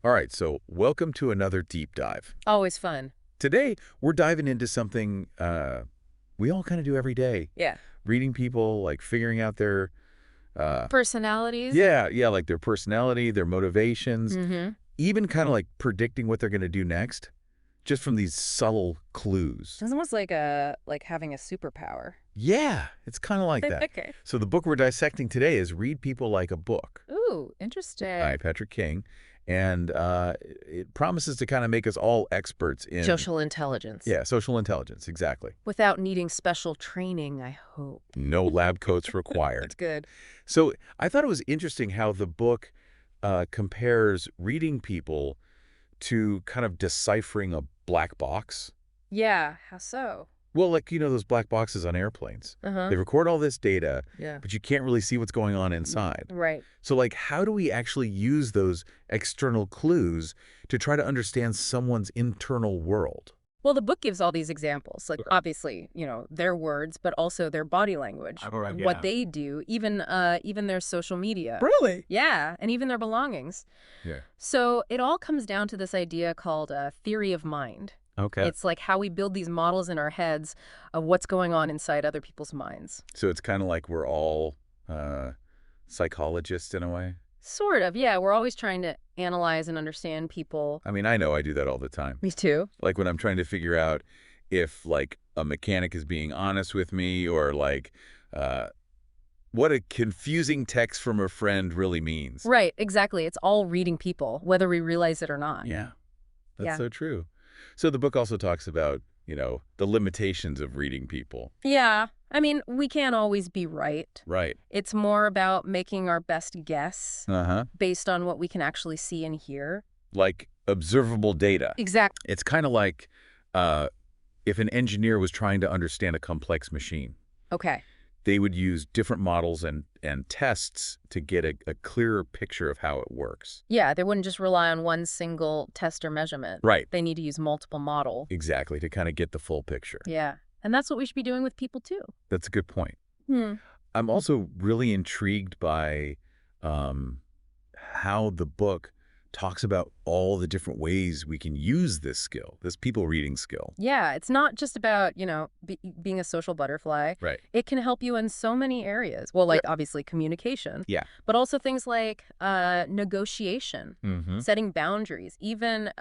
All right, so welcome to another deep dive. Always fun. Today, we're diving into something we all kind of do every day. Yeah. Reading people, like figuring out their, uh, Personalities. yeah, like their personality, their motivations, Mm-hmm. even kind of like predicting what they're going to do next, just from these subtle clues. It's almost like having a superpower. Yeah, it's kind of like that. Okay. So the book we're dissecting today is Read People Like a Book Ooh, interesting. by Patrick King. And it promises to kind of make us all experts in Social intelligence. yeah, social intelligence, exactly. Without needing special training, I hope. No lab coats required. That's good. So I thought it was interesting how the book compares reading people to kind of deciphering a black box. Yeah, how so? Well, like, those black boxes on airplanes. Uh-huh. They record all this data, Yeah. but you can't really see what's going on inside. Right. So, like, how do we actually use those external clues to try to understand someone's internal world? Well, the book gives all these examples, like obviously, their words, but also their body language, what they do, even their social media. Really? Yeah, and even their belongings. Yeah. So it all comes down to this idea called theory of mind. Okay. It's like how we build these models in our heads of what's going on inside other people's minds. So it's kind of like we're all psychologists in a way? Sort of, yeah. We're always trying to analyze and understand people. I mean, I know I do that all the time. Me too. Like when I'm trying to figure out if, like, a mechanic is being honest with me or, like, what a confusing text from a friend really means. Right, exactly. It's all reading people, whether we realize it or not. Yeah, that's Yeah. so true. So the book also talks about, the limitations of reading people. Yeah. I mean, we can't always be right. Right. It's more about making our best guess Uh-huh. based on what we can actually see and hear. Like observable data. Exactly. It's kind of like if an engineer was trying to understand a complex machine. Okay. They would use different models and tests to get a clearer picture of how it works. Yeah, they wouldn't just rely on one single test or measurement. Right. They need to use multiple models. Exactly, to kind of get the full picture. Yeah. And that's what we should be doing with people too. That's a good point. Hmm. I'm also really intrigued by how the book talks about all the different ways we can use this skill, this people reading skill. Yeah, it's not just about, being a social butterfly. Right. It can help you in so many areas. Well, like obviously communication. Yeah. But also things like negotiation, Mm-hmm. setting boundaries, even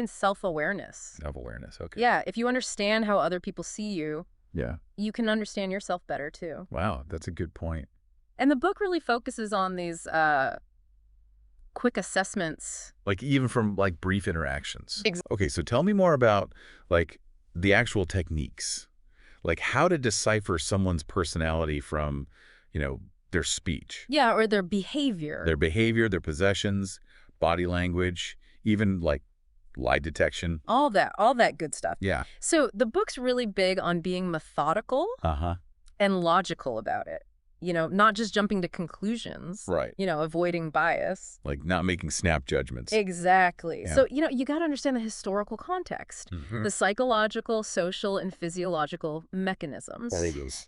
self-awareness. Self-awareness, okay. Yeah, if you understand how other people see you, Yeah. you can understand yourself better too. Wow, that's a good point. And the book really focuses on these quick assessments. Like even from like brief interactions. Exactly. Okay, so tell me more about like the actual techniques. Like how to decipher someone's personality from, their speech. Yeah, or their behavior. Their behavior, their possessions, body language, even like lie detection. All that good stuff. Yeah. So the book's really big on being methodical Uh-huh. and logical about it. Not just jumping to conclusions. Right. Avoiding bias. Like not making snap judgments. Exactly. Yeah. So, you got to understand the historical context, Mhm. the psychological, social, and physiological mechanisms,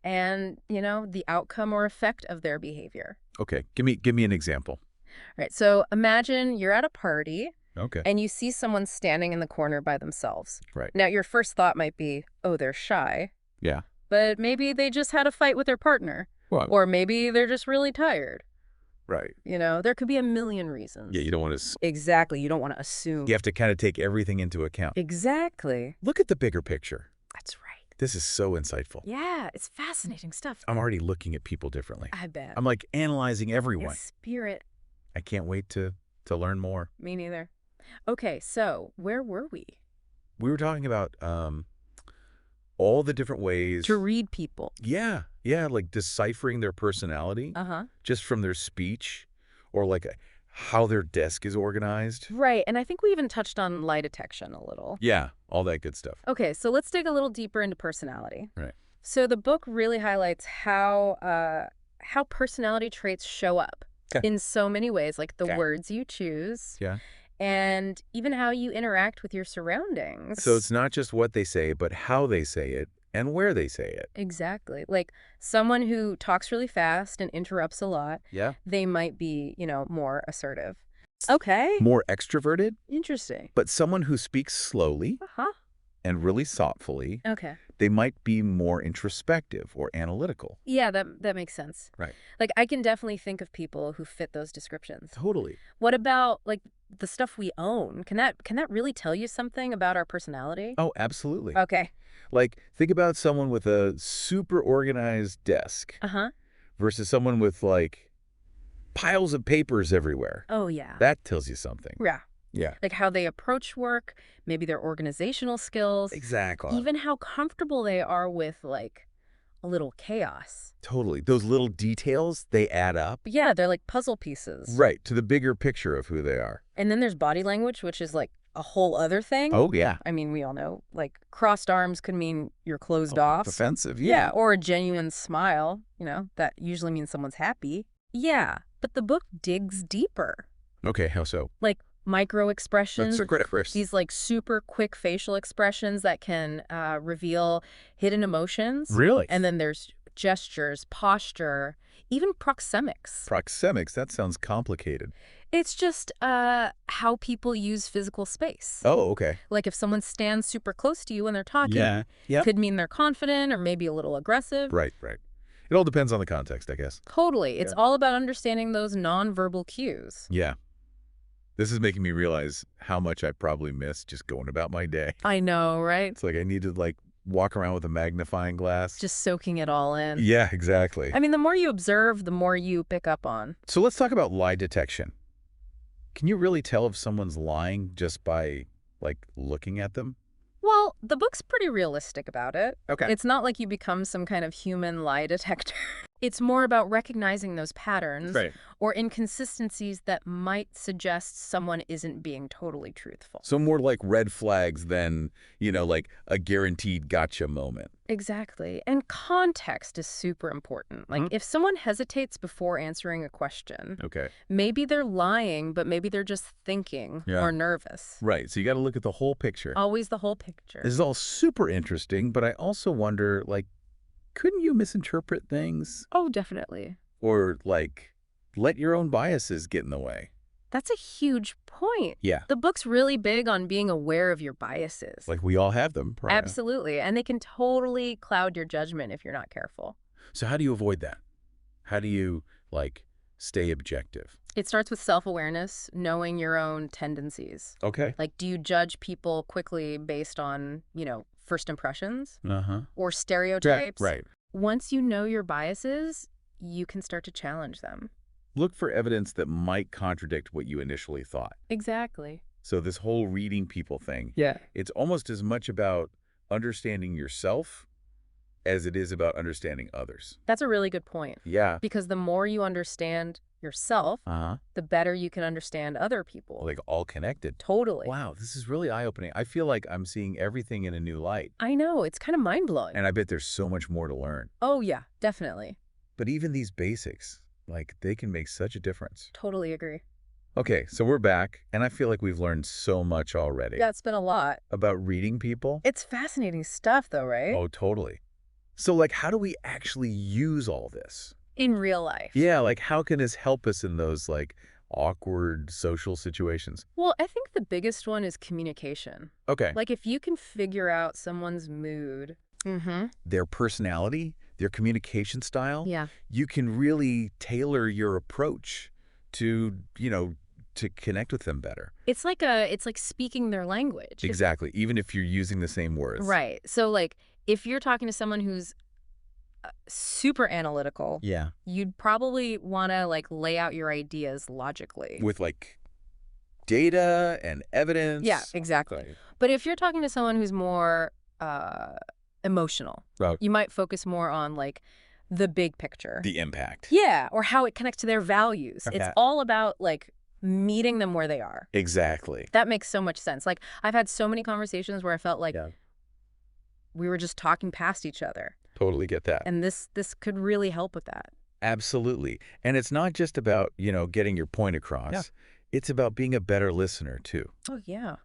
and, the outcome or effect of their behavior. Okay, give me an example. Right. So imagine you're at a party Okay. and you see someone standing in the corner by themselves. Right. Now, your first thought might be, oh, they're shy. Yeah. But maybe they just had a fight with their partner. Well, Or maybe they're just really tired. right. There could be a million reasons. Yeah, you don't want to Exactly. You don't want to assume. you have to kind of take everything into account. Exactly. Look at the bigger picture. That's right. This is so insightful. Yeah, it's fascinating stuff. I'm already looking at people differently. I bet. I'm like analyzing everyone. Your spirit. I can't wait to learn more. Me neither. Okay, so where were we? We were talking about all the different ways To read people. Yeah, like deciphering their personality Uh-huh. just from their speech or like how their desk is organized. Right, and I think we even touched on lie detection a little. Yeah, all that good stuff. Okay, so let's dig a little deeper into personality. Right. So the book really highlights how personality traits show up 'Kay. in so many ways, like the 'Kay. words you choose Yeah. and even how you interact with your surroundings. So it's not just what they say, but how they say it and where they say it. Exactly. Like someone who talks really fast and interrupts a lot, Yeah. they might be, more assertive. Okay. more extroverted, Interesting. but someone who speaks slowly Uh-huh. and really thoughtfully, Okay. they might be more introspective or analytical. Yeah, that makes sense. Right. Like, I can definitely think of people who fit those descriptions. Totally. What about, like, the stuff we own? Can that really tell you something about our personality? Oh, absolutely. Okay. Like, think about someone with a super organized desk Uh-huh. versus someone with, like, piles of papers everywhere. Oh, yeah. That tells you something. Yeah. Yeah. Like how they approach work, maybe their organizational skills, Exactly. even how comfortable they are with, like, a little chaos. Totally. Those little details, they add up. But yeah, they're like puzzle pieces. Right, to the bigger picture of who they are. And then there's body language, which is like a whole other thing. Oh, yeah. I mean, we all know, like, crossed arms could mean you're closed off. Offensive, Yeah, or a genuine smile, that usually means someone's happy. Yeah, but the book digs deeper. Okay, how so? Like micro expressions, That's a great first. these like super quick facial expressions that can reveal hidden emotions. Really? And then there's gestures, posture, even proxemics. Proxemics, that sounds complicated. It's just how people use physical space. Oh, okay. Like if someone stands super close to you when they're talking, Yeah. Yep. could mean they're confident or maybe a little aggressive. Right, right. It all depends on the context, I guess. Totally. It's Yeah. all about understanding those nonverbal cues. Yeah. This is making me realize how much I probably miss just going about my day. I know, right? It's like I need to, like, walk around with a magnifying glass. Just soaking it all in. Yeah, exactly. I mean, the more you observe, the more you pick up on. So let's talk about lie detection. Can you really tell if someone's lying just by, like, looking at them? Well, the book's pretty realistic about it. Okay. It's not like you become some kind of human lie detector. It's more about recognizing those patterns Right. or inconsistencies that might suggest someone isn't being totally truthful. So more like red flags than, like a guaranteed gotcha moment. Exactly. And context is super important. Like, if someone hesitates before answering a question, Okay. maybe they're lying, but maybe they're just thinking Yeah. or nervous. Right. So you got to look at the whole picture. Always the whole picture. This is all super interesting, but I also wonder, like, couldn't you misinterpret things? Oh, definitely. Or, like, let your own biases get in the way? That's a huge point. Yeah. The book's really big on being aware of your biases. Like, we all have them. Probably. Absolutely. And they can totally cloud your judgment if you're not careful. So how do you avoid that? How do you, like, stay objective? It starts with self-awareness, knowing your own tendencies. Okay. Like, do you judge people quickly based on, first impressions Uh-huh. or stereotypes? Right. Once you know your biases, you can start to challenge them. Look for evidence that might contradict what you initially thought. Exactly. So this whole reading people thing, Yeah. it's almost as much about understanding yourself as it is about understanding others. That's a really good point. Yeah. Because the more you understand yourself, Uh-huh. the better you can understand other people. Like all connected. Totally. Wow, this is really eye-opening. I feel like I'm seeing everything in a new light. I know. It's kind of mind-blowing. And I bet there's so much more to learn. Oh, yeah, definitely. But even these basics, like, they can make such a difference. Totally agree. Okay, so we're back, and I feel like we've learned so much already. Yeah, it's been a lot. About reading people. It's fascinating stuff, though, right? Oh, totally. So, like, how do we actually use all this? In real life. Yeah, like, how can this help us in those, like, awkward social situations? Well, I think the biggest one is communication. Okay. Like, if you can figure out someone's mood. Their personality, their communication style. Yeah. You can really tailor your approach to, to connect with them better. It's like speaking their language. Exactly, even if you're using the same words. Right. So, like, if you're talking to someone who's super analytical, Yeah. you'd probably want to, like, lay out your ideas logically. With, like, data and evidence. Yeah, exactly. But if you're talking to someone who's more emotional, Right. you might focus more on, like, the big picture. The impact. Yeah, or how it connects to their values. Okay. It's all about, like, meeting them where they are. Exactly. That makes so much sense. Like, I've had so many conversations where I felt like Yeah. we were just talking past each other. Totally get that. And this could really help with that. Absolutely. And it's not just about, getting your point across. Yeah. It's about being a better listener, too. Oh, yeah.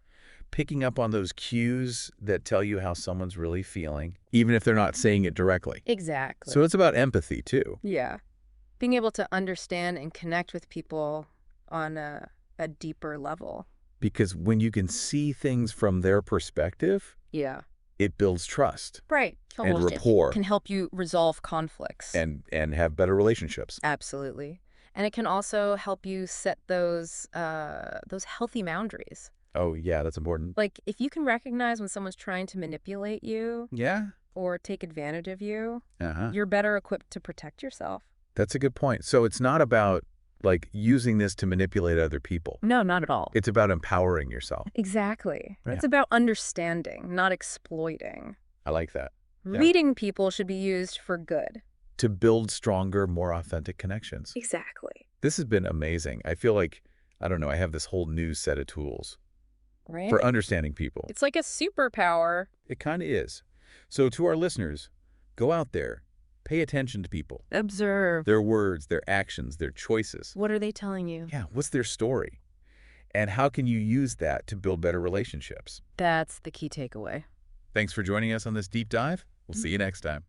Picking up on those cues that tell you how someone's really feeling, even if they're not saying it directly. Exactly. So it's about empathy, too. Yeah. Being able to understand and connect with people on a deeper level. Because when you can see things from their perspective, Yeah. it builds trust Right. and Almost. It rapport can help you resolve conflicts. and have better relationships. Absolutely. And it can also help you set those healthy boundaries. Oh, yeah, that's important. Like, if you can recognize when someone's trying to manipulate you Yeah? or take advantage of you, Uh-huh. you're better equipped to protect yourself. That's a good point. So it's not about, like, using this to manipulate other people. No, not at all. It's about empowering yourself. Exactly. Yeah. It's about understanding, not exploiting. I like that. Yeah. Reading people should be used for good. To build stronger, more authentic connections. Exactly. This has been amazing. I feel like, I don't know, I have this whole new set of tools Right? for understanding people. It's like a superpower. It kind of is. So to our listeners, go out there, pay attention to people, Observe. their words, their actions, their choices. What are they telling you? Yeah, what's their story? And how can you use that to build better relationships? That's the key takeaway. Thanks for joining us on this deep dive. We'll see you next time.